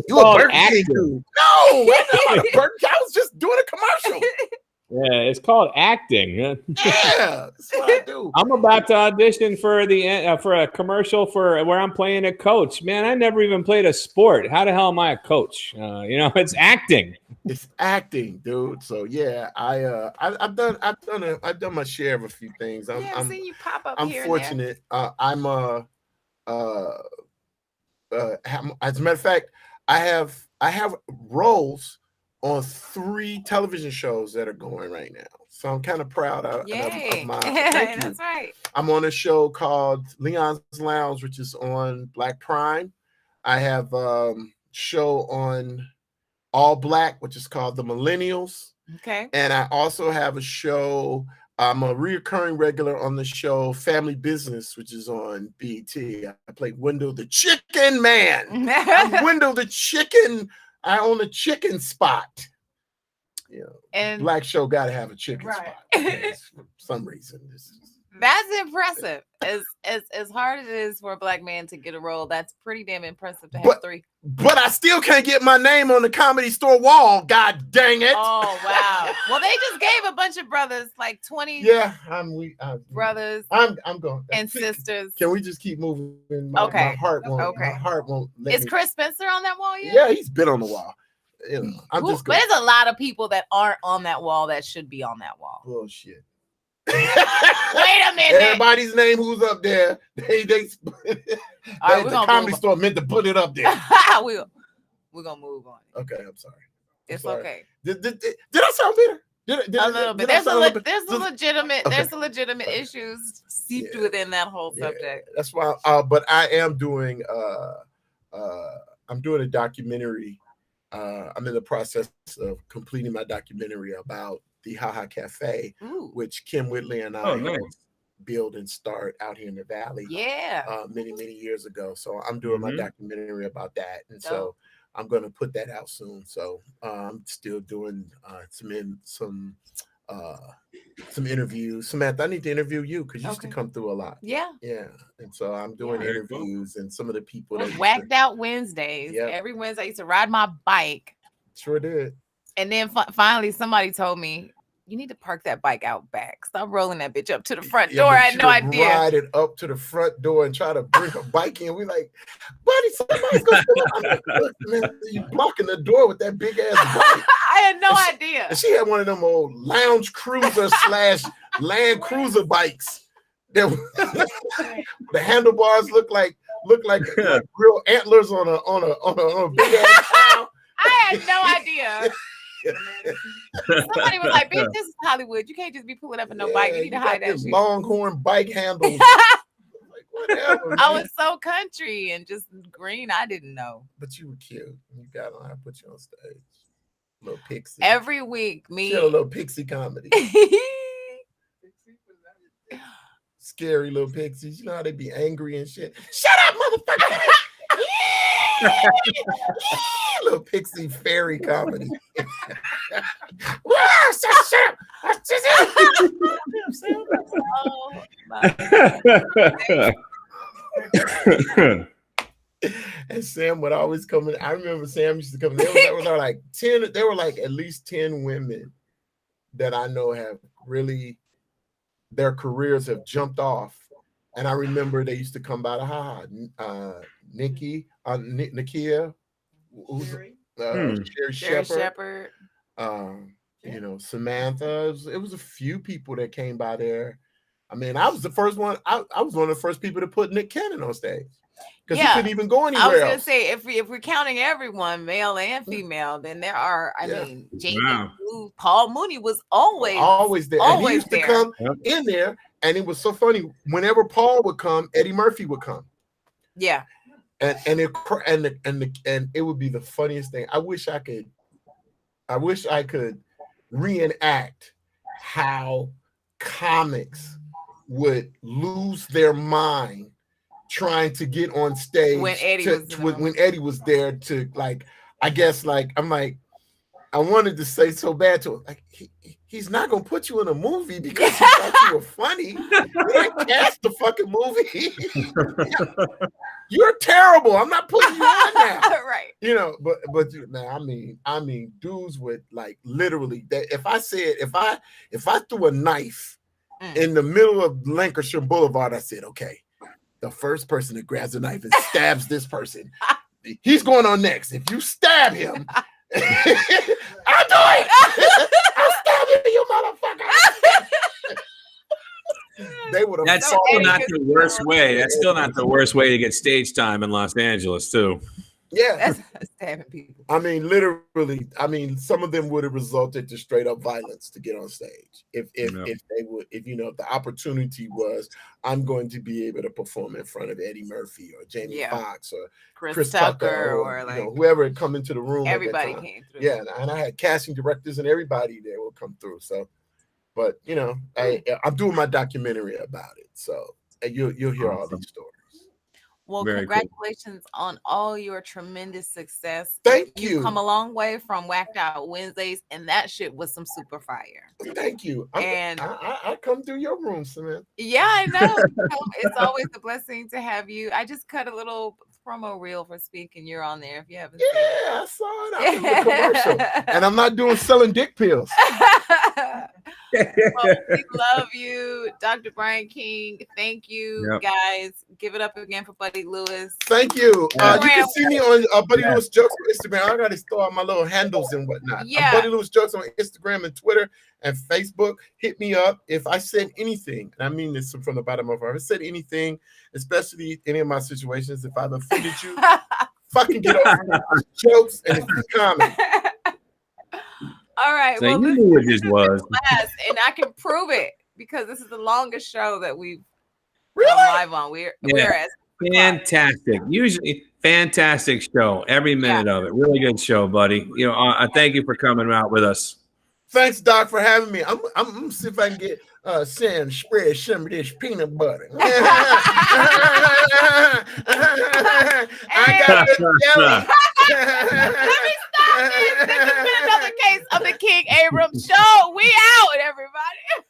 Burger King dude. No, I was just doing a commercial. Yeah, it's called acting. Yeah, that's what I do. I'm about to audition for a commercial for where I'm playing a coach. Man, I never even played a sport. How the hell am I a coach? It's acting. It's acting, dude. So yeah, I've done my share of a few things. I've seen you pop up. I'm fortunate. I'm as a matter of fact, I have roles on 3 television shows that are going right now. So I'm kind of proud of my. That's right. I'm on a show called Leon's Lounge, which is on Black Prime. I have show on All Black, which is called The Millennials. Okay. And I also have a show. I'm a reoccurring regular on the show Family Business, which is on BET. I play Wendell the Chicken Man. I'm Wendell the Chicken. I own a chicken spot. And Black show got to have a chicken spot. For some reason. That's impressive. As hard as it is for a black man to get a role, that's pretty damn impressive to have 3. But I still can't get my name on the Comedy Store wall. God dang it! Oh wow! Well, they just gave a bunch of brothers like 20. Yeah, brothers. I'm going and sisters. Can we just keep moving? Okay. My heart won't. Okay. My heart won't. Is Chris Spencer on that wall yet? Yeah, he's been on the wall. You know, but there's a lot of people that aren't on that wall that should be on that wall. Bullshit. Wait a minute. Everybody's name who's up there. The Comedy Store meant to put it up there. We're gonna move on. Okay, I'm sorry. It's okay. Did I sound bitter? A little bit. There's legitimate issues seeped within that whole subject. That's why. But I am doing. I'm doing a documentary. I'm in the process of completing my documentary about the Haha Cafe, which Kim Whitley and I build and start out here in the Valley. Yeah. Many years ago. So I'm doing my documentary about that, and so I'm going to put that out soon. So I'm still doing some interviews. Samantha, I need to interview you because you used to come through a lot. Yeah. And so I'm doing interviews and some of the people that whacked out Wednesdays. Yep. Every Wednesday I used to ride my bike. Sure did. And then finally somebody told me, you need to park that bike out back. Stop rolling that bitch up to the front door. I had no idea. Ride it up to the front door and try to bring a bike in. We like, buddy, somebody's gonna I'm like, look, man, you blocking the door with that big ass bike. I had no idea. And she had one of them old lounge cruiser / Land Cruiser bikes. The handlebars look like real antlers on a big ass cow. I had no idea. Somebody was like, bitch, this is Hollywood. You can't just be pulling up in no bike. You need to hide that shit. Longhorn bike handles. Like, whatever, I was so country and just green. I didn't know. But you were cute. You got on. I put you on stage. Little pixie. Every week, she had a little pixie comedy. Scary little pixies. You know how they be angry and shit. Shut up, motherfucker. Little pixie fairy comedy. Shut up. And Sam would always come in. I remember Sam used to come in. There were like 10, there were like at least 10 women that I know have really, their careers have jumped off. And I remember they used to come by the Nikia, Sherry Shepherd. You know, Samantha. It was a few people that came by there. I mean, I was the first one. I was one of the first people to put Nick Cannon on stage because he couldn't even go anywhere. I was gonna say if we're counting everyone, male and female, then there are. I mean, Jamie, Paul Mooney was always there. And he used to come in there, and it was so funny. Whenever Paul would come, Eddie Murphy would come. Yeah, and it would be the funniest thing. I wish I could reenact how comics would lose their mind trying to get on stage when Eddie was there to, like, I guess, like, I'm like, I wanted to say so bad to him, like, he's not gonna put you in a movie because he thought you were funny. You cast the fucking movie. You're terrible. I'm not putting you on now. Right. You know, but man, I mean, dudes would, like, literally, that if I threw a knife in the middle of Lancashire Boulevard, I said, okay, the first person that grabs a knife and stabs this person, he's going on next. If you stab him, I'll do it. I'll stab you, motherfucker. They would have. That's still not the worst way. That's still not the worst way to get stage time in Los Angeles, too. Yeah, that's stabbing people. I mean, literally. I mean, some of them would have resulted to straight up violence to get on stage. If the opportunity was, I'm going to be able to perform in front of Eddie Murphy or Jamie Foxx or Chris Tucker or like, whoever had come into the room. Everybody came through. Yeah, and I had casting directors and everybody there will come through. So, but you know, I'm doing my documentary about it. So you'll hear all these stories. Well, Very cool. congratulations on all your tremendous success. Thank You've come you. a long way from Whacked Out Wednesdays, and that shit was some super fire. Thank you. And I come through your room, Samantha. yeah, I know. It's always a blessing to have you. I just cut a little promo reel for Speak, and you're on there if you haven't Yeah, seen I saw it. I filmed a commercial, and I'm not doing selling dick pills. it. Well, we love you, Dr. Brian King. Thank you, Yep. guys. Give it up again for Buddy Lewis. Thank you. Yeah. You can see me on Buddy Yeah. Lewis Jokes on Instagram. I got to store all my little handles and whatnot. Yeah. I'm Buddy Lewis Jokes on Instagram and Twitter and Facebook. Hit me up if I said anything. And I mean this from the bottom of my heart. If I said anything, especially any of my situations, if I've offended you, fucking get over it. Jokes and it's comedy. All right. So Well, you this knew what is this was. class, and I can prove it because this is the longest show that we've Really? gone live on. We're at Fantastic. Usually fantastic show. Every minute of it. Really good show, buddy. You know, I thank you for coming out with us. Thanks, Doc, for having me. I'm gonna see if I can get Sam spread some of this peanut butter. I got the jelly. Let me stop this. This has been another case of the King-Abrams show. We out, everybody.